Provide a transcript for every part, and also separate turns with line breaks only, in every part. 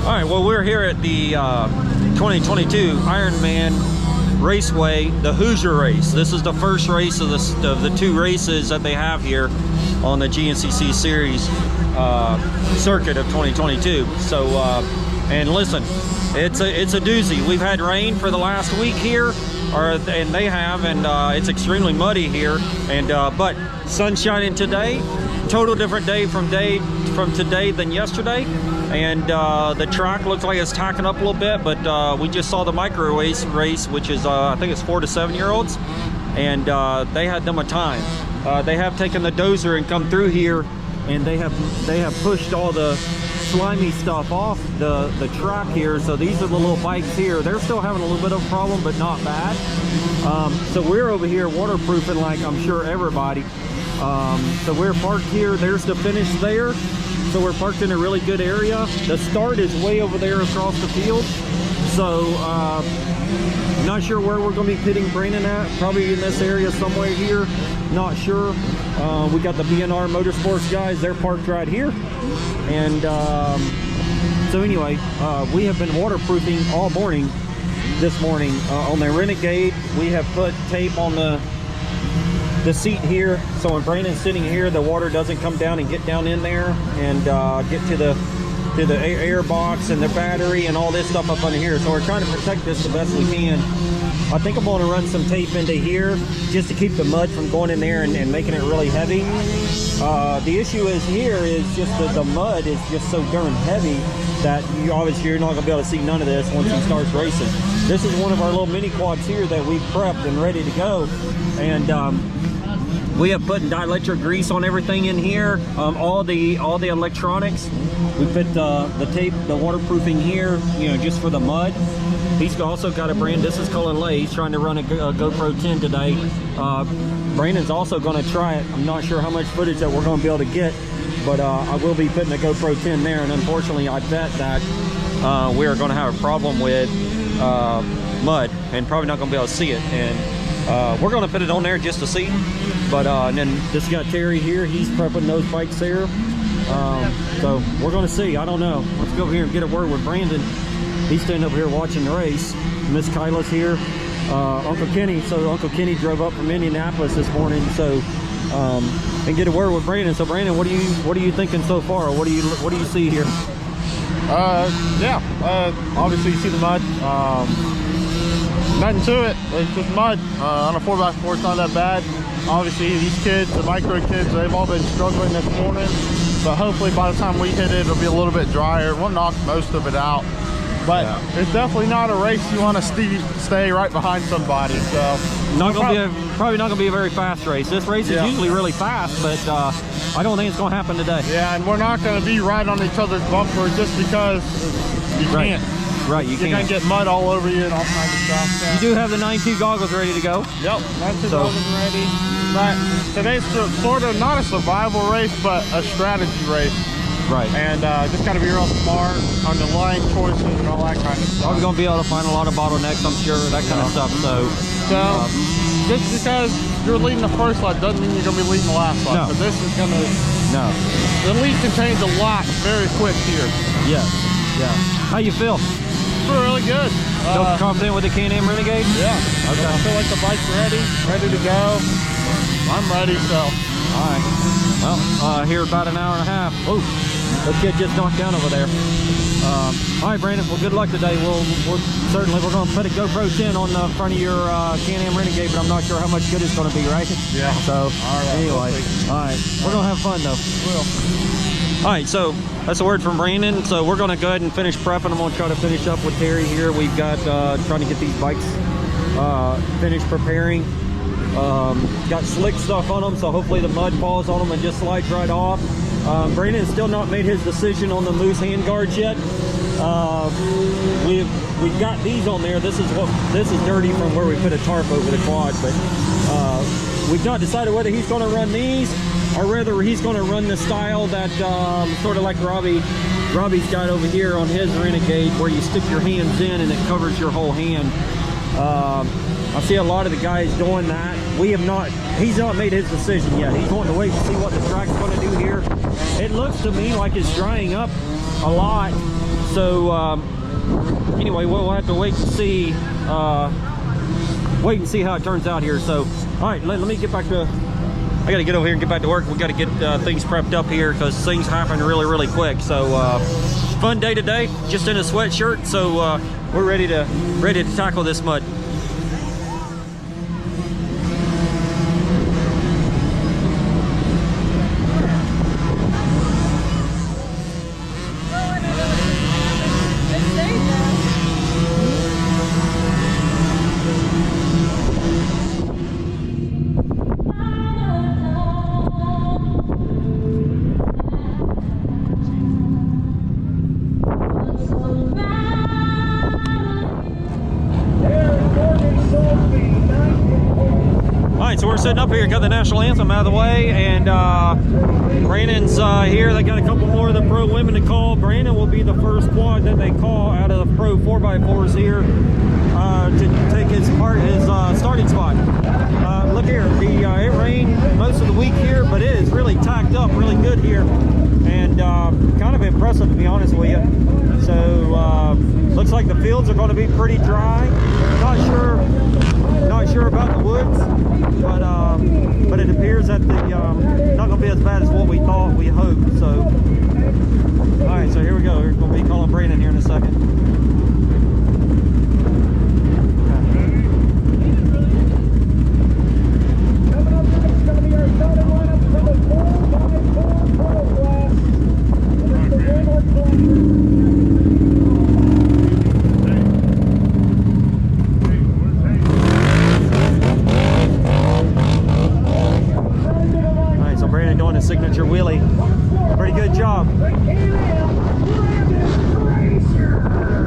All right, well, we're here at the 2022 Ironman Raceway, the Hoosier race. This is the first race of the two races that they have here on the GNCC series circuit of 2022. So, and listen, it's a doozy. We've had rain for the last week here, and they have, and it's extremely muddy here. And but sun shining today. Total different day from today than yesterday. And the track looks like it's tacking up a little bit, but we just saw the micro race, which is I think it's 4 to 7 year olds, and they had them a time. They have taken the dozer and come through here, and they have pushed all the slimy stuff off the track here. So these are the little bikes here. They're still having a little bit of a problem, but not bad. So we're over here waterproofing, like I'm sure everybody. So we're parked here. There's the finish there. So we're parked in a really good area. The start is way over there across the field. So not sure where we're going to be pitting Brandon at. Probably in this area somewhere here. Not sure. We got the BNR Motorsports guys. They're parked right here. And so anyway, we have been waterproofing all morning. This morning on the Renegade, we have put tape on the seat here, so when Brandon's sitting here, the water doesn't come down and get down in there and get to the air box and the battery and all this stuff up under here. So we're trying to protect this the best we can. I think I'm going to run some tape into here just to keep the mud from going in there and making it really heavy. The issue is here is just that the mud is just so darn heavy that you're not going to be able to see none of this once he starts racing. This is one of our little mini quads here that we've prepped and ready to go, and we have put dielectric grease on everything in here, all the electronics. We put the tape, the waterproofing here, just for the mud. He's also got a brand. This is Cullen Lay. He's trying to run a GoPro 10 today. Brandon's also going to try it. I'm not sure how much footage that we're going to be able to get, but I will be putting a GoPro 10 there. And unfortunately, I bet that we are going to have a problem with mud and probably not going to be able to see it. And we're going to put it on there just to see. But and then this got Terry here. He's prepping those bikes there. So we're going to see. I don't know. Let's go over here and get a word with Brandon. He's standing over here watching the race. Miss Kyla's here. Uncle Kenny. So Uncle Kenny drove up from Indianapolis this morning. So and get a word with Brandon. So Brandon, what are you thinking so far? What do you see here?
Obviously you see the mud. Nothing to it. It's just mud. On a 4x4, it's not that bad. Obviously, these kids, the micro kids, they've all been struggling this morning. But hopefully, by the time we hit it, it'll be a little bit drier. We'll knock most of it out. But it's definitely not a race you want to stay right behind somebody. So
probably not going to be a very fast race. This race is usually really fast, but I don't think it's going to happen today.
Yeah, and we're not going to be right on each other's bumper just because you can't.
Right, you're
going to get mud all over you and all kinds of stuff. So.
You do have the 9.2 goggles ready to go.
Yep, 9.2 goggles ready. But today's sort of not a survival race, but a strategy race.
Right.
And just got to be real smart on the line choices and all that kind of stuff.
Probably going to be able to find a lot of bottlenecks, I'm sure, that kind of stuff. So
just because you're leading the first lap doesn't mean you're going to be leading the last lap. No. But this is going to...
No.
The lead can change a lot very quick here.
Yes. Yeah. How you feel?
I feel really good.
Feel confident with the Can-Am Renegade?
Yeah.
Okay.
I feel like the bike's ready to go. I'm ready, so.
All right. Well, here about an hour and a half. Oh, the kid just knocked down over there. All right, Brandon. Well, good luck today. We're going to put a GoPro 10 on the front of your Can-Am Renegade, but I'm not sure how much good it's going to be, right?
Yeah.
So anyway, all right. We're going to have fun though.
We will.
All right, so that's a word from Brandon. So we're going to go ahead and finish prepping. I'm going to try to finish up with Terry here. We've got trying to get these bikes finished preparing. Got slick stuff on them, so hopefully the mud falls on them and just slides right off. Brandon has still not made his decision on the Moose hand guards yet. We've got these on there. This is dirty from where we put a tarp over the quad, but we've not decided whether he's going to run these or whether he's going to run the style that sort of like Robbie's got over here on his Renegade, where you stick your hands in and it covers your whole hand. I see a lot of the guys doing that. He's not made his decision yet. He's wanting to wait to see what the track's going to do here. It looks to me like it's drying up a lot. So anyway, we'll have to wait and see how it turns out here. So all right, let me get back to, I got to get over here and get back to work. We got to get things prepped up here because things happen really quick. So fun day today, just in a sweatshirt. So we're ready to tackle this mud. So we're sitting up here, got the national anthem out of the way, and Brandon's here. They got a couple more of the pro women to call. Brandon will be the first quad that they call out of the pro 4x4s here to take his starting spot. Look here, it rained most of the week here, but it is really tacked up really good here, and kind of impressive, to be honest with you. So looks like the fields are going to be pretty dry. Not sure about the woods, but it appears that the not going to be as bad as what we thought, we hoped. So all right, so here we go. We're going to be calling Brandon here in a second. Signature wheelie. Pretty good job.
Brandon Frazier.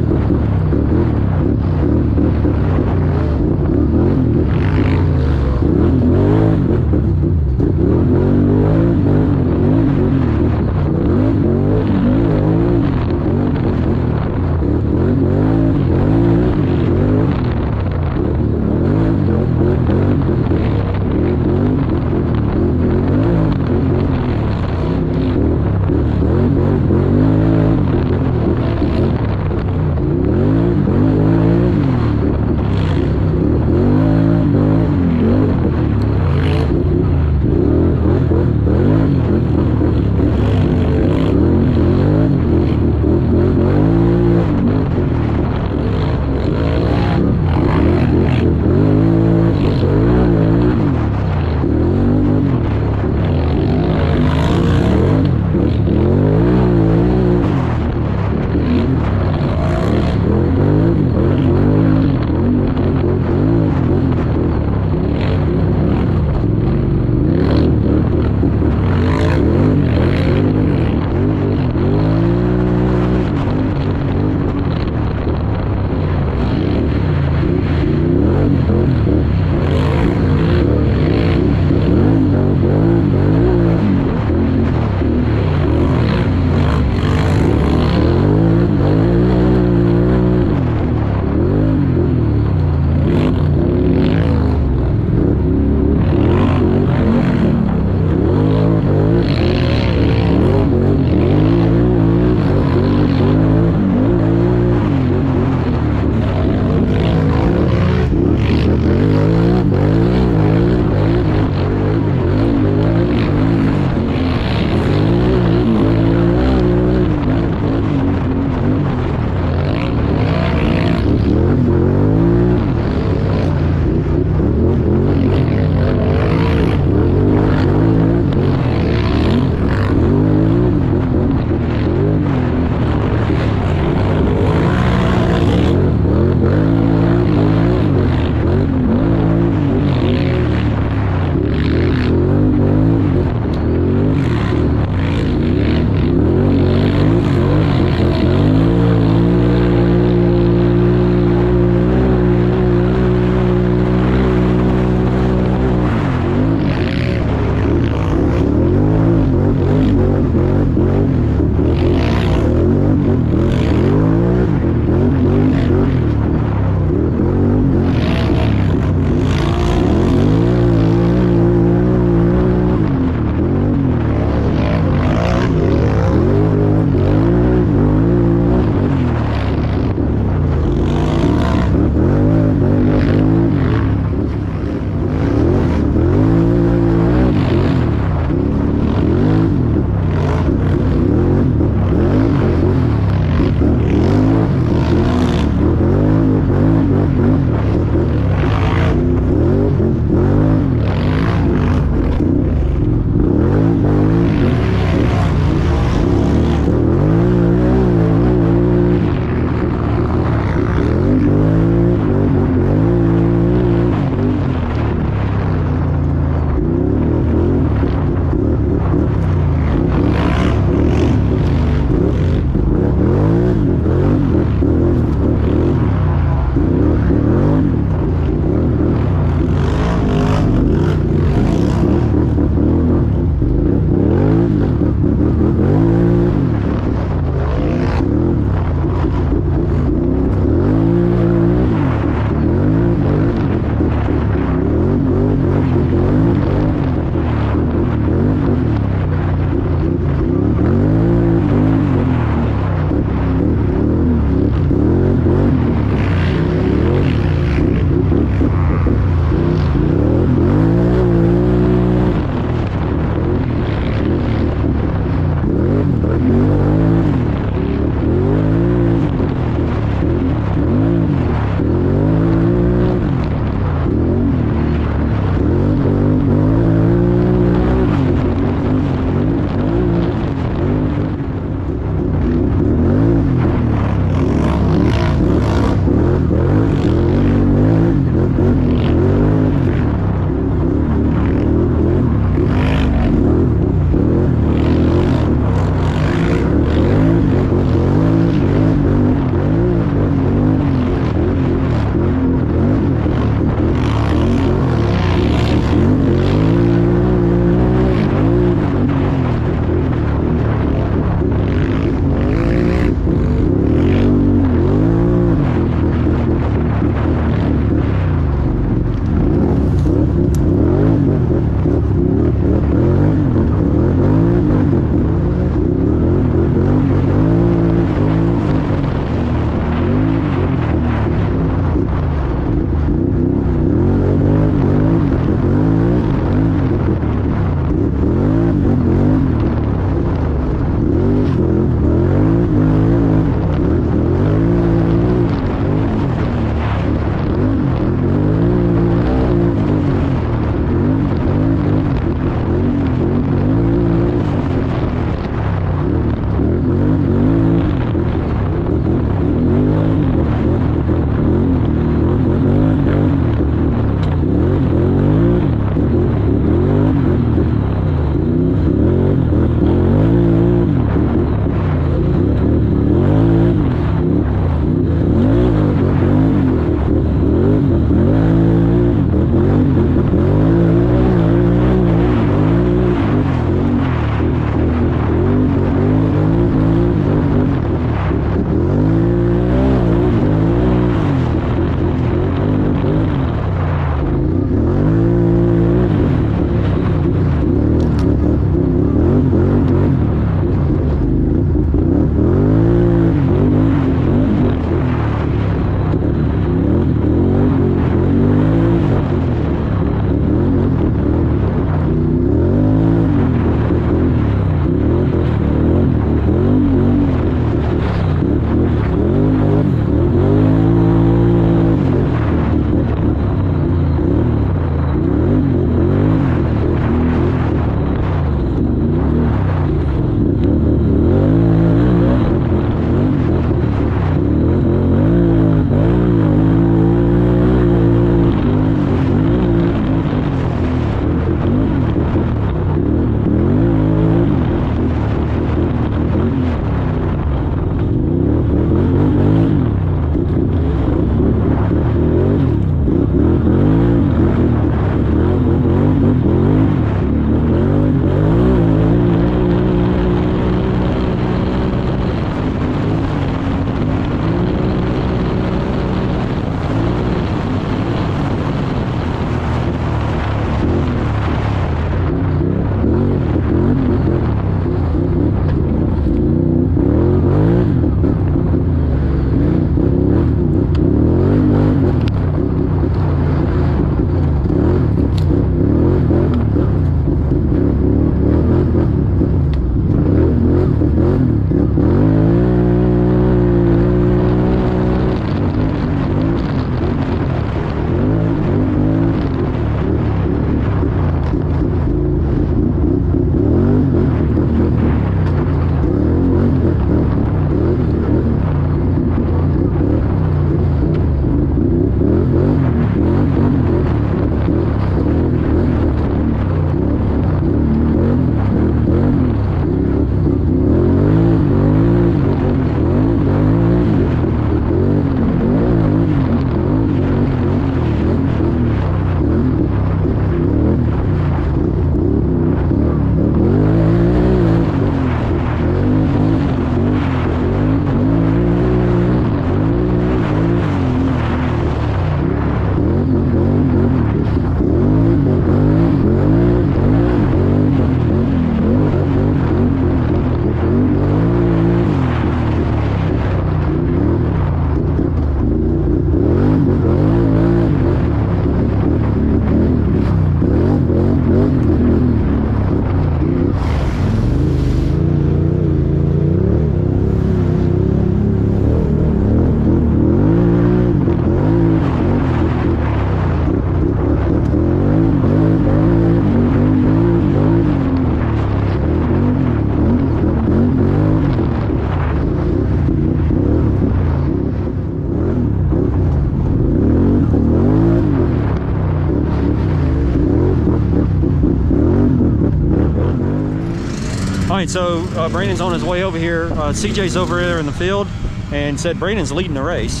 right, so Brandon's on his way over here. CJ's over there in the field and said Brandon's leading the race.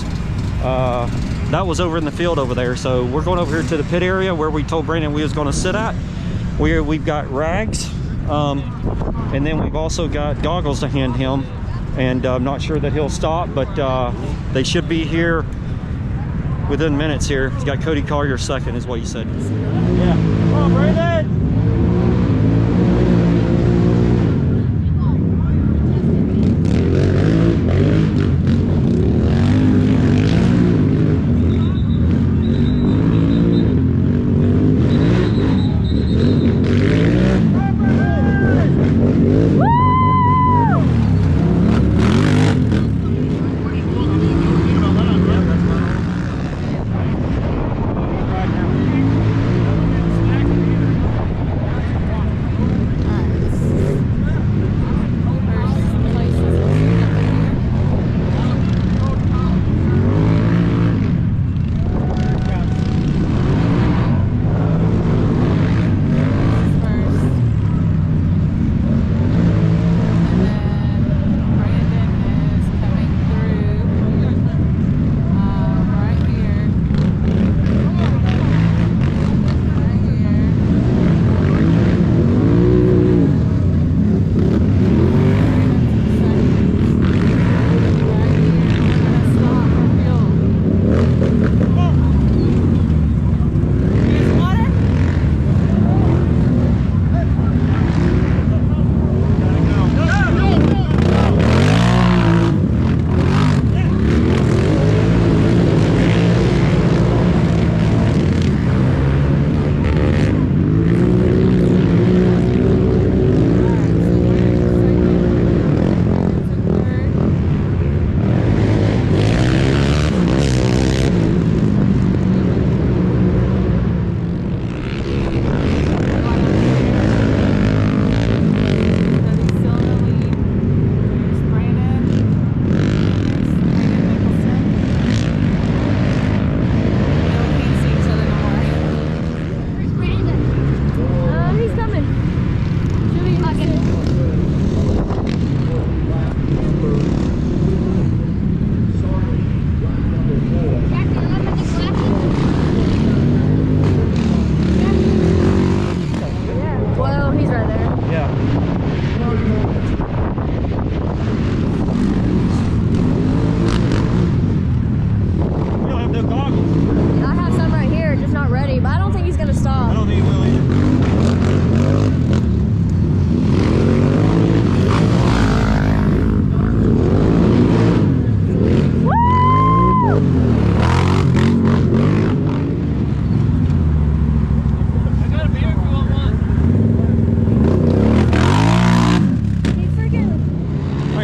That was over in the field over there. So we're going over here to the pit area where we told Brandon we was going to sit at. We've got rags, and then we've also got goggles to hand him. And I'm not sure that he'll stop, but they should be here within minutes here. He's got Cody Collier second, is what he said. Yeah. Come on, Brandon!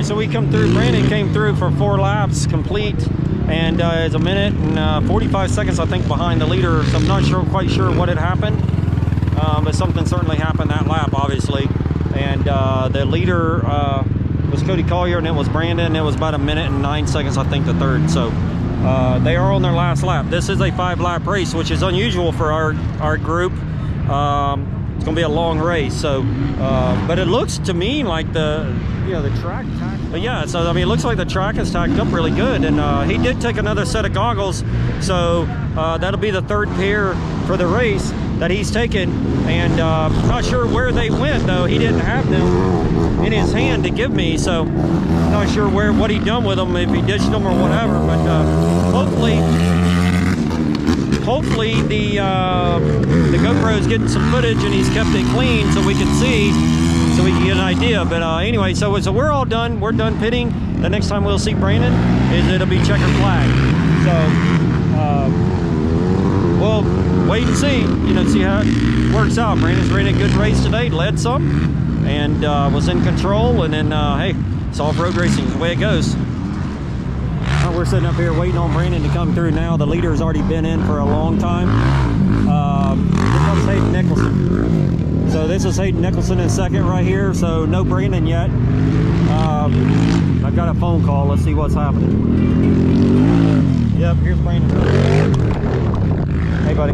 So we come through, Brandon came through for 4 laps complete, and it's a minute and 45 seconds, I think, behind the leader. So I'm not quite sure what had happened, but something certainly happened that lap, obviously. And the leader was Cody Collier, and it was Brandon. It was about a minute and 9 seconds, I think, the third. So they are on their last lap. This is a 5-lap race, which is unusual for our group. It's gonna be a long race, so but it looks to me like the track, but yeah, so I mean, it looks like the track is tacked up really good, and he did take another set of goggles, so that'll be the 3rd pair for the race that he's taken. And not sure where they went, though. He didn't have them in his hand to give me, so not sure what he done with them, if he ditched them or whatever. But hopefully the GoPro is getting some footage and he's kept it clean so we can see, so we can get an idea. But anyway, so we're all done. We're done pitting. The next time we'll see Brandon it'll be checker flag. So we'll wait and see, see how it works out. Brandon's ran a good race today, led some, and was in control. And then hey, it's off-road racing, the way it goes. We're sitting up here waiting on Brandon to come through now. The leader's already been in for a long time. Here comes Hayden Nicholson. So this is Hayden Nicholson in second right here. So no Brandon yet. I've got a phone call. Let's see what's happening. Yep, here's Brandon. Hey, buddy.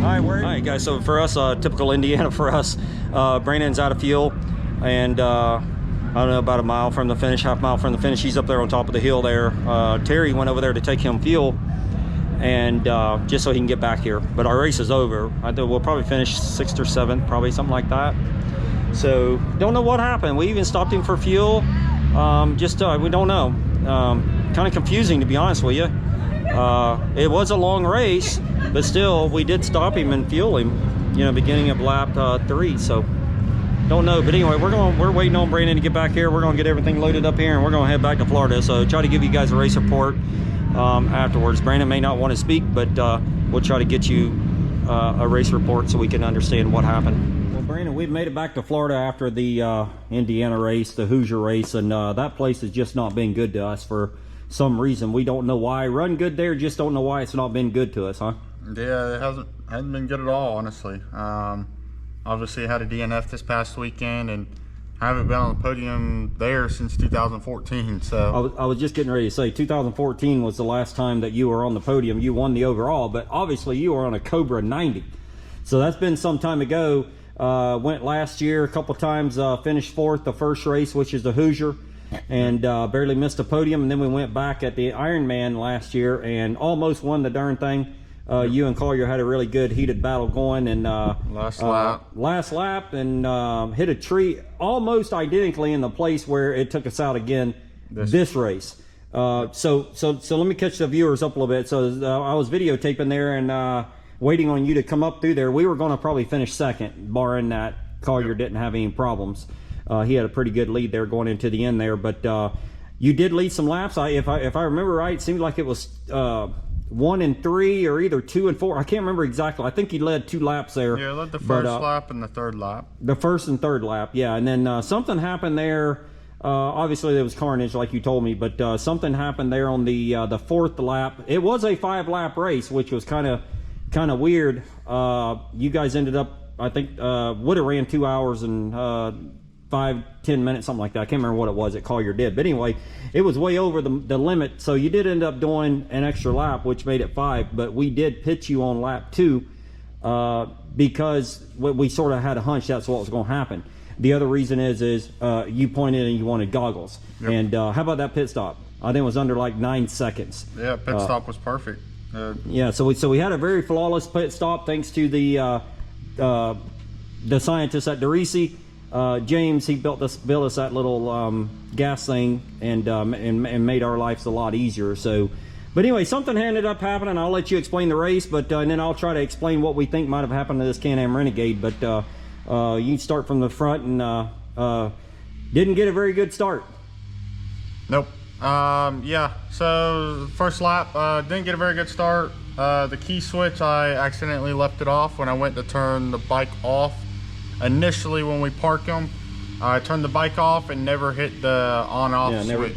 All right, guys. So for us, typical Indiana for us, Brandon's out of fuel, and I don't know, about a mile from the finish, half mile from the finish. He's up there on top of the hill there. Terry went over there to take him fuel, and just so he can get back here. But our race is over. I think we'll probably finish 6th or 7th, probably something like that. So don't know what happened. We even stopped him for fuel. We don't know. Kind of confusing, to be honest with you. It was a long race, but still we did stop him and fuel him, you know, beginning of lap 3. So don't know, but anyway, we're waiting on Brandon to get back here. We're gonna get everything loaded up here, and we're gonna head back to Florida. So try to give you guys a race report afterwards. Brandon may not want to speak, but we'll try to get you a race report so we can understand what happened. Well, Brandon, we've made it back to Florida after the Indiana race, the Hoosier race, and that place has just not been good to us for some reason. We don't know why. Run good there, just don't know why it's not been good to us, huh?
Yeah, it hasn't been good at all, honestly. Obviously, I had a DNF this past weekend, and I haven't been on the podium there since 2014. So
I was just getting ready to say 2014 was the last time that you were on the podium. You won the overall, but obviously you were on a Cobra 90, so that's been some time ago. Went last year a couple times, finished 4th the first race, which is the Hoosier, and barely missed a podium. And then we went back at the Ironman last year and almost won the darn thing. You and Collier had a really good heated battle going, and last lap, and hit a tree almost identically in the place where it took us out again this race. So let me catch the viewers up a little bit. So I was videotaping there and waiting on you to come up through there. We were going to probably finish 2nd, barring that Collier didn't have any problems. He had a pretty good lead there going into the end there, but you did lead some laps. If I remember right, it seemed like it was 1 and 3 or either 2 and 4. I can't remember exactly. I think he led 2 laps there.
Yeah, led the first lap and the 3rd lap.
The 1st and 3rd lap, yeah. And then something happened there. Obviously there was carnage, like you told me, but something happened there on the 4th lap. It was a 5-lap race, which was kind of weird. You guys ended up, I think, would have ran 2 hours and 5-10 minutes, something like that. I can't remember what it was that Collier did, but anyway, it was way over the limit. So you did end up doing an extra lap, which made it 5, but we did pitch you on lap 2 because we sort of had a hunch that's what was going to happen. The other reason is you pointed and you wanted goggles. Yep. And how about that pit stop? I think it was under like 9 seconds.
Yeah, pit stop was perfect.
Yeah, so we had a very flawless pit stop thanks to the scientists at Gncc. James, he built us that little gas thing and made our lives a lot easier. So, but anyway, something ended up happening. I'll let you explain the race, but and then I'll try to explain what we think might have happened to this Can-Am Renegade. But you can start from the front, and didn't get a very good start.
Nope. Yeah. So first lap, didn't get a very good start. The key switch, I accidentally left it off when I went to turn the bike off. Initially, when we parked them, I turned the bike off and never hit the on-off switch.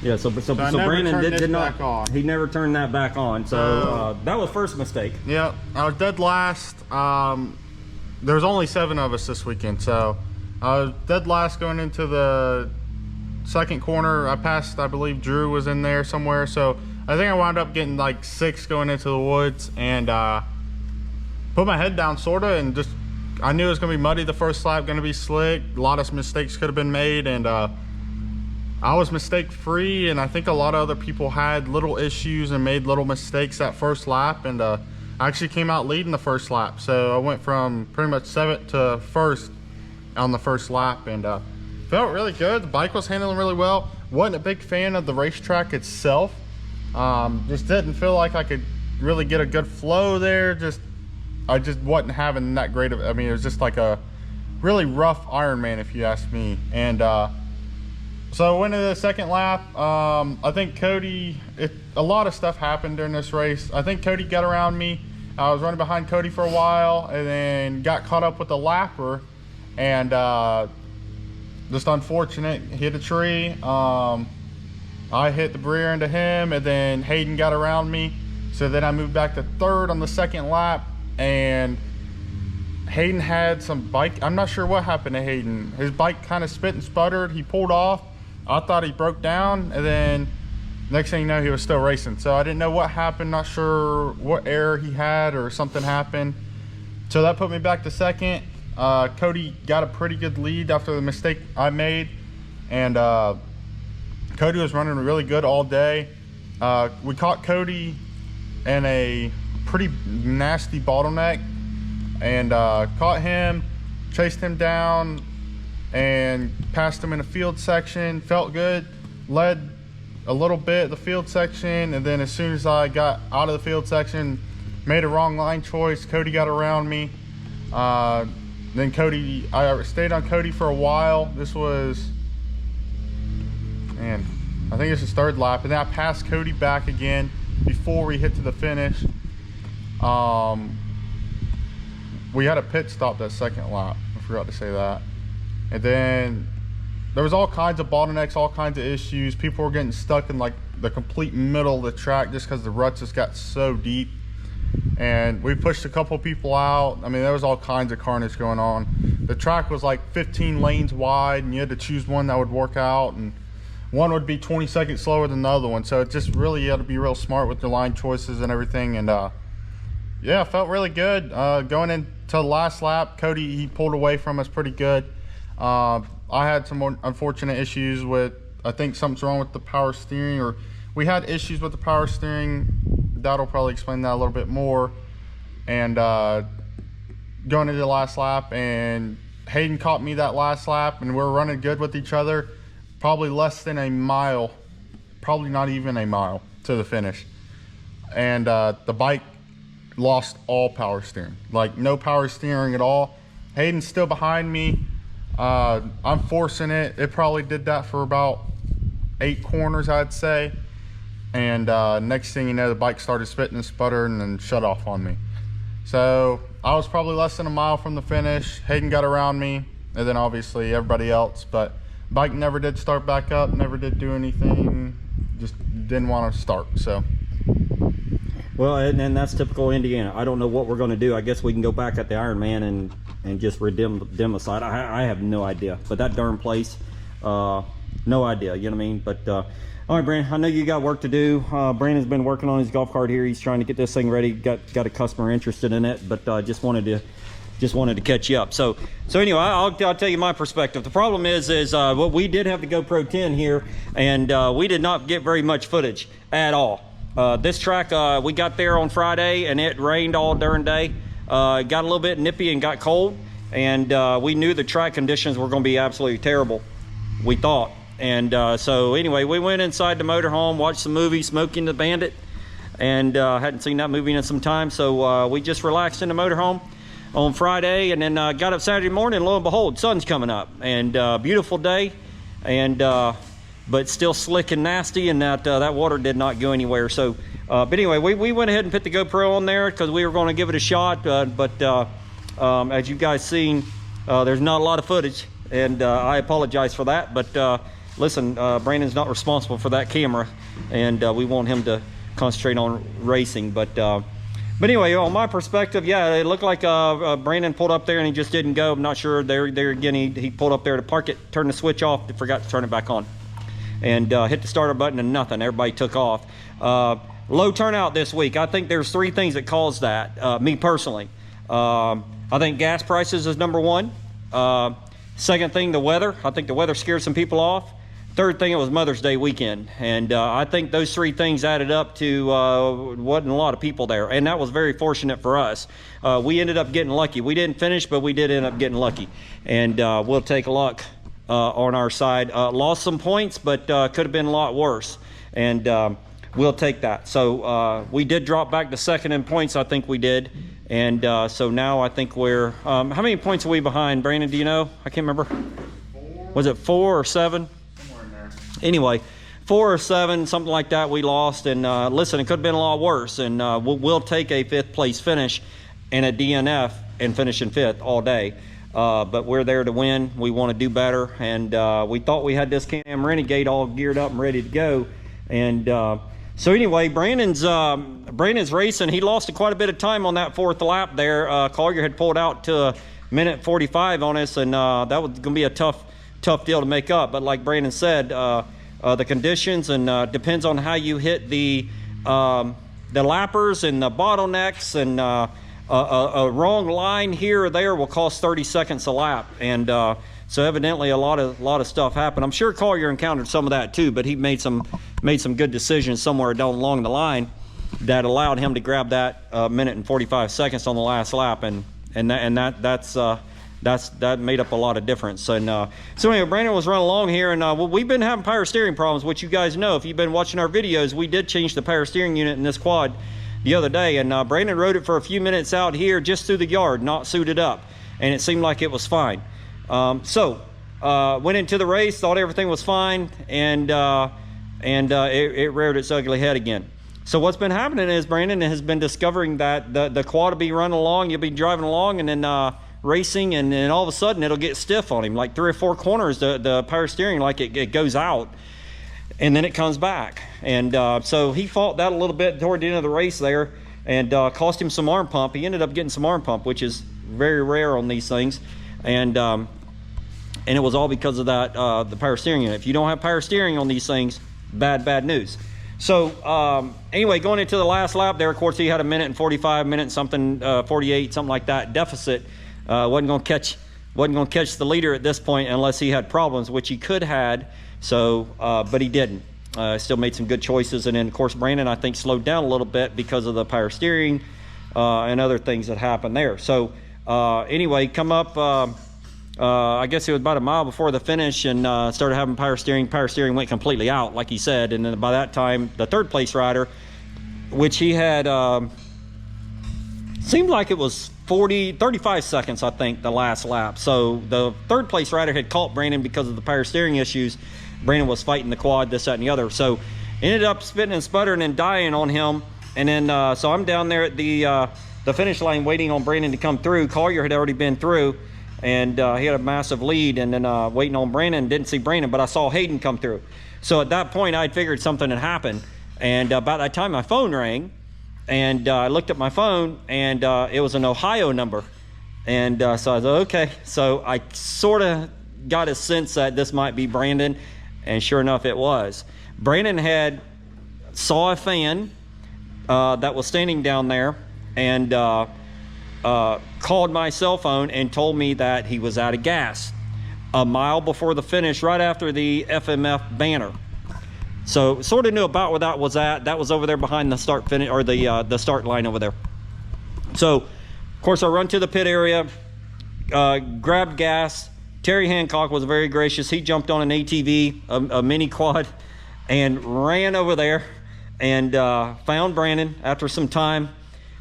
Yeah, so Brandon did not. He never turned that back on. So that was first mistake.
Yeah, I was dead last. There's only 7 of us this weekend, so I was dead last going into the 2nd corner. I passed, I believe Drew was in there somewhere. So I think I wound up getting like 6 going into the woods, and put my head down sorta, and just. I knew it was going to be muddy the first lap, going to be slick. A lot of mistakes could have been made, and I was mistake-free, and I think a lot of other people had little issues and made little mistakes that first lap, and I actually came out leading the first lap. So I went from pretty much 7th to 1st on the first lap, and felt really good. The bike was handling really well. Wasn't a big fan of the racetrack itself. Just didn't feel like I could really get a good flow there. I just wasn't having that great of, I mean, it was just like a really rough Ironman, if you ask me. And so I went to the 2nd lap. I think Cody, a lot of stuff happened during this race. I think Cody got around me. I was running behind Cody for a while, and then got caught up with the lapper, and just unfortunate, hit a tree. I hit the rear end of him, and then Hayden got around me. So then I moved back to 3rd on the 2nd lap. And Hayden had some bike, I'm not sure what happened to Hayden. His bike kind of spit and sputtered. He pulled off. I thought he broke down, and then next thing you know, he was still racing. So I didn't know what happened, not sure what error he had or something happened. So that put me back to second. Cody got a pretty good lead after the mistake I made. And Cody was running really good all day. We caught Cody in a pretty nasty bottleneck and caught him, chased him down, and passed him in a field section. Felt good, led a little bit the field section, and then as soon as I got out of the field section, made a wrong line choice. Cody got around me. Then Cody, I stayed on Cody for a while. This was, man, I think it's his third lap, and then I passed Cody back again before we hit to the finish. We had a pit stop that second lap. I forgot to say that. And then there was all kinds of bottlenecks, all kinds of issues. People were getting stuck in like the complete middle of the track just because the ruts just got so deep. And we pushed a couple people out. I mean, there was all kinds of carnage going on. The track was like 15 lanes wide, and you had to choose one that would work out, and one would be 20 seconds slower than the other one. So it just really, you had to be real smart with your line choices and everything. And yeah, it felt really good. Going into the last lap, Cody, he pulled away from us pretty good. I had some more unfortunate issues with, I think something's wrong with the power steering, or we had issues with the power steering. That'll probably explain that a little bit more. And going into the last lap, and Hayden caught me that last lap, and we're running good with each other. Probably less than a mile, probably not even a mile to the finish. And the bike lost all power steering, like no power steering at all. Hayden's still behind me. I'm forcing it. It probably did that for about 8 corners, I'd say. And next thing you know, the bike started spitting and sputtering and shut off on me. So I was probably less than a mile from the finish. Hayden got around me, and then obviously everybody else. But bike never did start back up, never did do anything, just didn't want to start. So,
well, and that's typical Indiana. I don't know what we're going to do. I guess we can go back at the Ironman and just redeem the side. I have no idea. But that darn place, no idea. You know what I mean? But all right, Brandon, I know you got work to do. Brandon's been working on his golf cart here. He's trying to get this thing ready. Got a customer interested in it, but just wanted to catch you up. So anyway, I'll tell you my perspective. The problem is what we did have the GoPro 10 here, and we did not get very much footage at all. This track, we got there on Friday, and it rained all darn day. It got a little bit nippy and got cold, and we knew the track conditions were going to be absolutely terrible, we thought. And so anyway, we went inside the motorhome, watched some movie, Smokey and the Bandit, and hadn't seen that movie in some time. So we just relaxed in the motorhome on Friday, and then got up Saturday morning, and lo and behold, sun's coming up, and beautiful day, and but still slick and nasty, and that water did not go anywhere. So but anyway, we went ahead and put the GoPro on there because we were going to give it a shot, but as you guys seen, there's not a lot of footage, and I apologize for that. But listen, Brandon's not responsible for that camera, and we want him to concentrate on racing. But anyway, on my perspective, yeah, it looked like Brandon pulled up there and he just didn't go. I'm not sure. There again, he pulled up there to park it, turned the switch off, forgot to turn it back on, and hit the starter button and nothing. Everybody took off. Low turnout this week. I think there's 3 things that caused that. Me personally, I think gas prices is number 1. Second thing, the weather. I think the weather scared some people off. Third thing, it was Mother's Day weekend, and I think those 3 things added up to wasn't a lot of people there, and that was very fortunate for us. We ended up getting lucky. We didn't finish, but we did end up getting lucky, and we'll take luck on our side. Lost some points, but could have been a lot worse, and we'll take that. So we did drop back to second in points, I think we did, and so now I think we're how many points are we behind, Brandon? Do you know? I can't remember.
4.
Was it 4 or 7? Anyway, 4 or 7, something like that, we lost. And listen, it could have been a lot worse, and we'll take a 5th place finish and a DNF and finish in 5th all day. But we're there to win. We want to do better, and we thought we had this Can-Am Renegade all geared up and ready to go. And so anyway, Brandon's racing. He lost quite a bit of time on that 4th lap there. Collier had pulled out to 1:45 on us, and that was going to be a tough deal to make up. But like Brandon said, the conditions, and depends on how you hit the lappers and the bottlenecks, and a wrong line here or there will cost 30 seconds a lap. And so evidently a lot of stuff happened. I'm sure Collier encountered some of that too, but he made some good decisions somewhere down along the line that allowed him to grab that minute and 45 seconds on the last lap, and that made up a lot of difference. And so anyway, Brandon was running along here, and well, we've been having power steering problems, which you guys know if you've been watching our videos. We did change the power steering unit in this quad the other day, and Brandon rode it for a few minutes out here just through the yard, not suited up, and it seemed like it was fine. So went into the race, thought everything was fine, and it reared its ugly head again. So what's been happening is Brandon has been discovering that the quad will be running along, you'll be driving along, and then racing, and then all of a sudden it'll get stiff on him, like 3 or 4 corners, the power steering, like it goes out, and then it comes back. And so he fought that a little bit toward the end of the race there, and cost him some arm pump. He ended up getting some arm pump, which is very rare on these things, and it was all because of that the power steering unit. If you don't have power steering on these things, bad news. So anyway, going into the last lap there, of course, he had a minute and 45, minute something, 48, something like that deficit. Wasn't going to catch the leader at this point unless he had problems, which he could had. So, but he didn't. Still made some good choices, and then of course Brandon, I think, slowed down a little bit because of the power steering and other things that happened there. So anyway, come up. I guess it was about a mile before the finish, and started having power steering. Power steering went completely out, like he said, and then by that time, the third place rider, which he had, seemed like it was 35 seconds, I think, the last lap. So the third place rider had caught Brandon because of the power steering issues. Brandon was fighting the quad, this, that, and the other. So ended up spitting and sputtering and dying on him. And then, so I'm down there at the finish line waiting on Brandon to come through. Collier had already been through, and he had a massive lead, and then waiting on Brandon. Didn't see Brandon, but I saw Hayden come through. So at that point, I'd figured something had happened. And about that time, my phone rang, and I looked at my phone, and it was an Ohio number. And so I was like, okay. So I sort of got a sense that this might be Brandon, and sure enough, it was. Brandon saw a fan that was standing down there, and called my cell phone and told me that he was out of gas a mile before the finish, right after the FMF banner. So sort of knew about where that was at. That was over there behind the start finish, or the start line over there. So of course I run to the pit area, grabbed gas. Terry Hancock was very gracious. He jumped on an ATV, a mini quad, and ran over there and found Brandon after some time,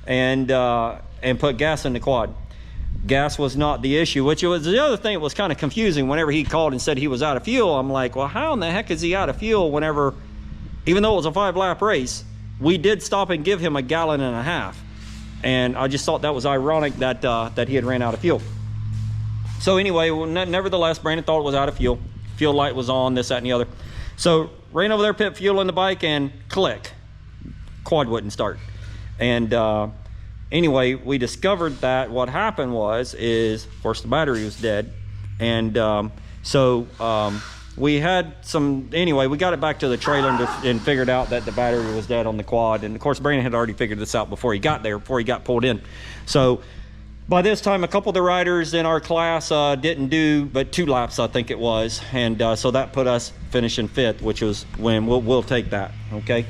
and put gas in the quad. Gas was not the issue, which was the other thing that was kind of confusing. Whenever he called and said he was out of fuel, I'm like, well, how in the heck is he out of fuel whenever, even though it was a 5-lap race, we did stop and give him 1.5 gallons. And I just thought that was ironic that he had ran out of fuel. So anyway, nevertheless, Brandon thought it was out of fuel. Fuel light was on, this, that, and the other. So ran over there, put fuel in the bike, and click, quad wouldn't start. And anyway, we discovered that what happened is, of course, the battery was dead. And so we had anyway, we got it back to the trailer and figured out that the battery was dead on the quad. And of course, Brandon had already figured this out before he got there, before he got pulled in. So by this time, a couple of the riders in our class didn't do but 2 laps, I think it was. And so that put us finishing 5th, which was when we'll take that, okay?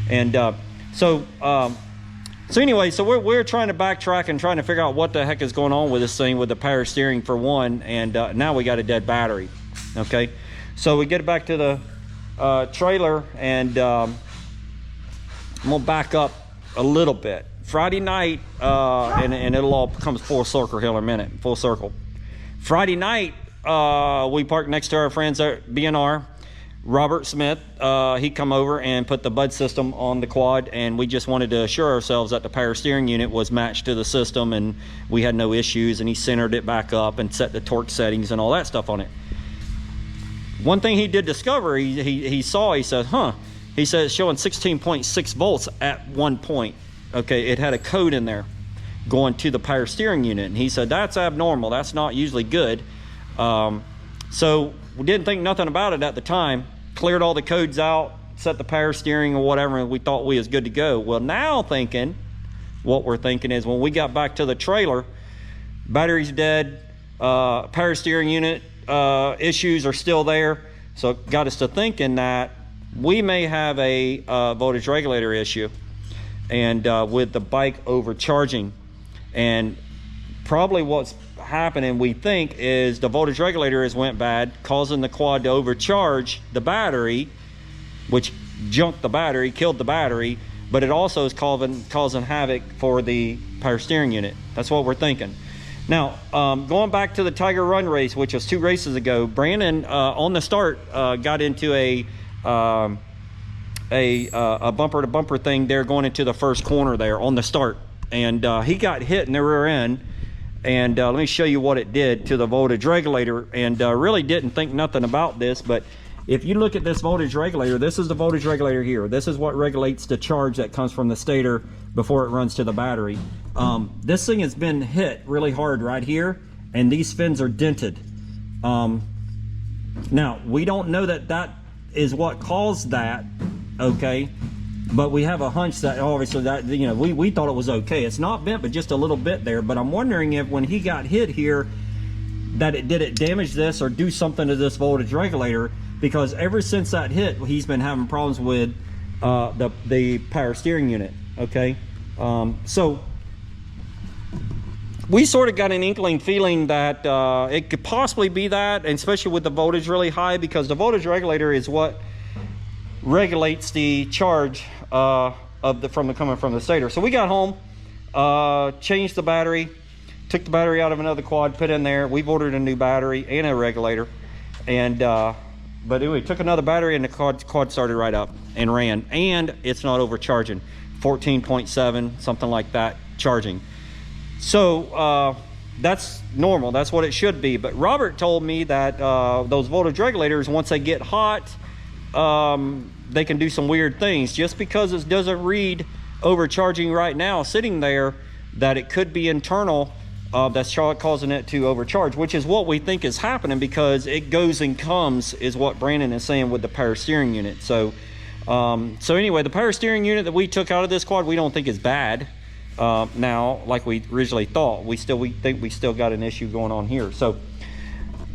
And so anyway, so we're trying to backtrack and trying to figure out what the heck is going on with this thing, with the power steering for one, and now we got a dead battery, okay? So we get it back to the trailer, and I'm gonna back up a little bit. Friday night, and it'll all come full circle here in a minute, full circle. Friday night, we parked next to our friends at B&R. Robert Smith, he come over and put the bud system on the quad, and we just wanted to assure ourselves that the power steering unit was matched to the system and we had no issues, and he centered it back up and set the torque settings and all that stuff on it. One thing he did discover, he said, he said it's showing 16.6 volts at one point. Okay, it had a code in there going to the power steering unit, and he said that's abnormal, that's not usually good. So we didn't think nothing about it at the time. cleared all the codes out, set the power steering or whatever, and we thought we was good to go. Well, now what we're thinking is when we got back to the trailer, battery's dead, power steering unit issues are still there. So it got us to thinking that we may have a voltage regulator issue, and with the bike overcharging. And probably what's happening, we think, is the voltage regulator has went bad, causing the quad to overcharge the battery, which junked the battery, killed the battery, but it also is causing havoc for the power steering unit. That's what we're thinking. Now, going back to the Tiger Run race, which was 2 races ago, Brandon on the start got into a bumper-to-bumper thing there going into the first corner there on the start, and he got hit in the rear end. And let me show you what it did to the voltage regulator. And really didn't think nothing about this, but if you look at this voltage regulator, this is the voltage regulator here. This is what regulates the charge that comes from the stator before it runs to the battery. This thing has been hit really hard right here, and these fins are dented. Now, we don't know that that is what caused that, okay? But we have a hunch that obviously that, you know, we thought it was okay. It's not bent, but just a little bit there. But I'm wondering if when he got hit here, that did it damage this or do something to this voltage regulator? Because ever since that hit, he's been having problems with the power steering unit. Okay, so we sort of got an inkling feeling that it could possibly be that, and especially with the voltage really high, because the voltage regulator is what regulates the charge coming from the stator. So we got home, changed the battery, took the battery out of another quad, put in there. We've ordered a new battery and a regulator, and but anyway, took another battery and the quad started right up and ran, and it's not overcharging. 14.7, something like that, charging. So that's normal, that's what it should be. But Robert told me that those voltage regulators, once they get hot, they can do some weird things. Just because it doesn't read overcharging right now sitting there, that it could be internal, that's causing it to overcharge, which is what we think is happening, because it goes and comes, is what Brandon is saying with the power steering unit. So so anyway, the power steering unit that we took out of this quad, we don't think is bad now, like we originally thought. We think we still got an issue going on here. So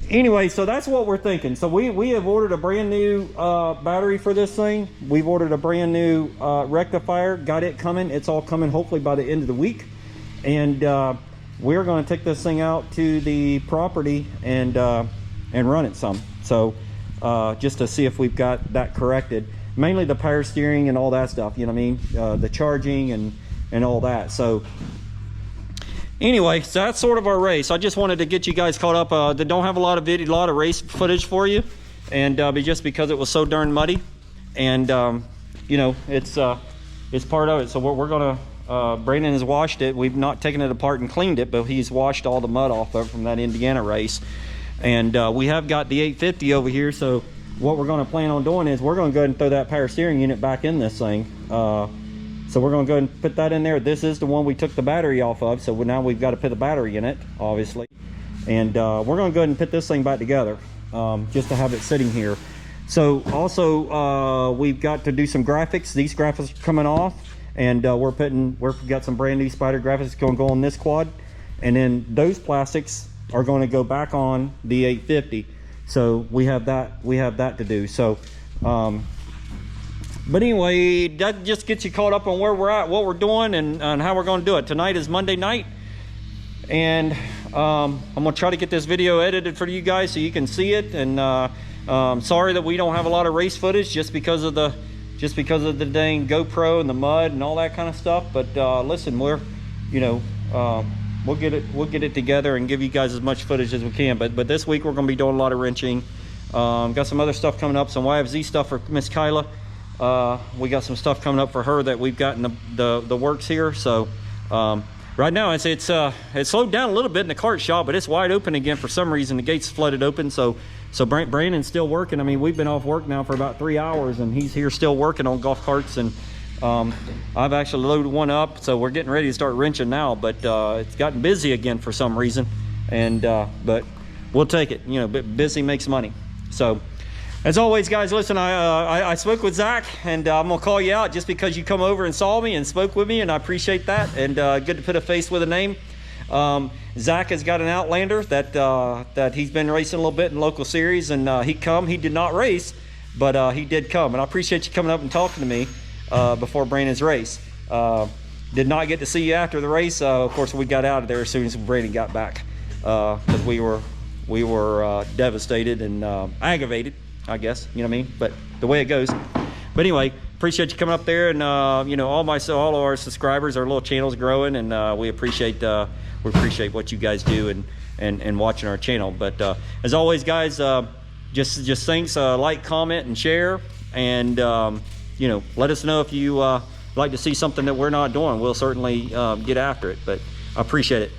anyway, so that's what we're thinking. So we have ordered a brand new battery for this thing. We've ordered a brand new rectifier, got it coming. It's all coming hopefully by the end of the week. And we're going to take this thing out to the property and run it some. So just to see if we've got that corrected. Mainly the power steering and all that stuff, you know what I mean? The charging and all that. So anyway, so that's sort of our race. I just wanted to get you guys caught up. They don't have a lot of race footage for you, and just because it was so darn muddy, and you know, it's part of it. So we're gonna Brandon has washed it. We've not taken it apart and cleaned it, but he's washed all the mud off of it from that Indiana race. And we have got the 850 over here. So what we're going to plan on doing is we're going to go ahead and throw that power steering unit back in this thing. So we're going to go ahead and put that in there. This is the one we took the battery off of, so now we've got to put the battery in it, obviously. And we're going to go ahead and put this thing back together, just to have it sitting here. So also we've got to do some graphics. These graphics are coming off, and we've got some brand new Spider graphics going to go on this quad, and then those plastics are going to go back on the 850. So we have that to do. So but anyway, that just gets you caught up on where we're at, what we're doing, and how we're going to do it. Tonight is Monday night, and I'm going to try to get this video edited for you guys so you can see it. And sorry that we don't have a lot of race footage just because of the dang GoPro and the mud and all that kind of stuff. But listen, we're, you know, we'll get it together and give you guys as much footage as we can. But this week we're going to be doing a lot of wrenching. Got some other stuff coming up, some YFZ stuff for Miss Kyla. We got some stuff coming up for her that we've got in the works here. So right now it's slowed down a little bit in the cart shop, but it's wide open again for some reason. The gate's flooded open, so Brandon's still working. I mean, we've been off work now for about 3 hours, and he's here still working on golf carts. And I've actually loaded one up, so we're getting ready to start wrenching now. But it's gotten busy again for some reason, and but we'll take it. You know, busy makes money. So As always, guys, listen, I spoke with Zach, and I'm gonna call you out just because you come over and saw me and spoke with me, and I appreciate that. And good to put a face with a name. Zach has got an Outlander that he's been racing a little bit in local series, and he did not race, but he did come, and I appreciate you coming up and talking to me before Brandon's race. Did not get to see you after the race. Of course, we got out of there as soon as Brandon got back, because we were devastated and aggravated, I guess, you know what I mean? But the way it goes. But anyway, appreciate you coming up there, and you know, all of our subscribers, our little channel's growing, and we appreciate what you guys do and watching our channel. But as always, guys, just thanks, like, comment, and share, and you know, let us know if you like to see something that we're not doing. We'll certainly get after it. But I appreciate it.